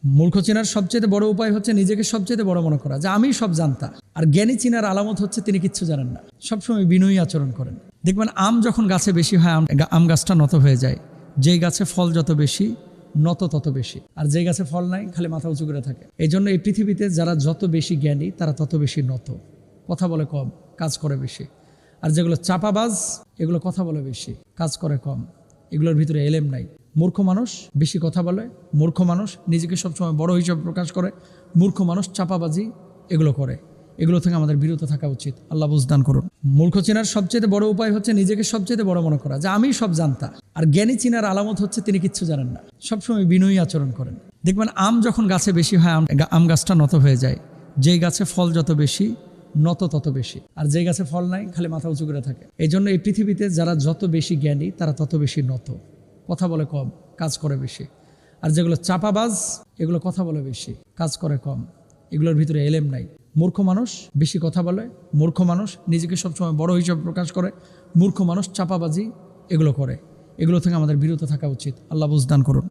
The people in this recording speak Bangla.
মূর্খ চেনার সবচেয়ে বড় উপায় হচ্ছে নিজেকে সবচেয়ে বড় মনে করা, যে আমি সব জানতাম। আর জ্ঞানী চেনার আলামত হচ্ছে তিনি কিচ্ছু জানেন না, সবসময় বিনয়ী আচরণ করেন। দেখবেন আম যখন গাছে বেশি হয়, আম গাছটা নত হয়ে যায়। যেই গাছে ফল যত বেশি, নত তত বেশি। আর যেই গাছে ফল নাই, খালি মাথা উঁচু করে থাকে। এই জন্য এই পৃথিবীতে যারা যত বেশি জ্ঞানী, তারা তত বেশি নত, কথা বলে কম, কাজ করে বেশি। আর যেগুলো চাপাবাজ, এগুলো কথা বলে বেশি, কাজ করে কম, এগুলোর ভিতরে এলেম নাই। মূর্খ মানুষ বেশি কথা বলে, মূর্খ মানুষ নিজেকে সবসময় বড় হিসাবে প্রকাশ করে, মূর্খ মানুষ চাপাবাজি এগুলো করে। এগুলো থেকে আমাদের বিরত থাকা উচিত। আল্লাহ বুঝদান করুন। মূর্খ চেনার সবচেয়ে বড় উপায় হচ্ছে নিজেকে সবচেয়ে বড় মনে করা, যে আমি সব জানতাম। আর জ্ঞানী চেনার আলামত হচ্ছে তিনি কিচ্ছু জানেন না, সবসময় বিনয়ী আচরণ করেন। দেখবেন আম যখন গাছে বেশি হয়, আম গাছটা নত হয়ে যায়। যেই গাছে ফল যত বেশি, নত তত বেশি। আর যেই গাছে ফল নাই, খালি মাথা উঁচু করে থাকে। এই জন্য এই পৃথিবীতে যারা যত বেশি জ্ঞানী, তারা তত বেশি নত, কথা বলে কম, কাজ করে বেশি। আর যেগুলো চাপাবাজ, এগুলো কথা বলে বেশি, কাজ করে কম, এগুলোর ভিতরে এলেম নাই। মূর্খ মানুষ বেশি কথা বলে, মূর্খ মানুষ নিজেকে সবসময় বড় হিসাবে প্রকাশ করে, মূর্খ মানুষ চাপাবাজি এগুলো করে। এগুলো থেকে আমাদের বিরত থাকা উচিত। আল্লাহ বুঝদান করুন।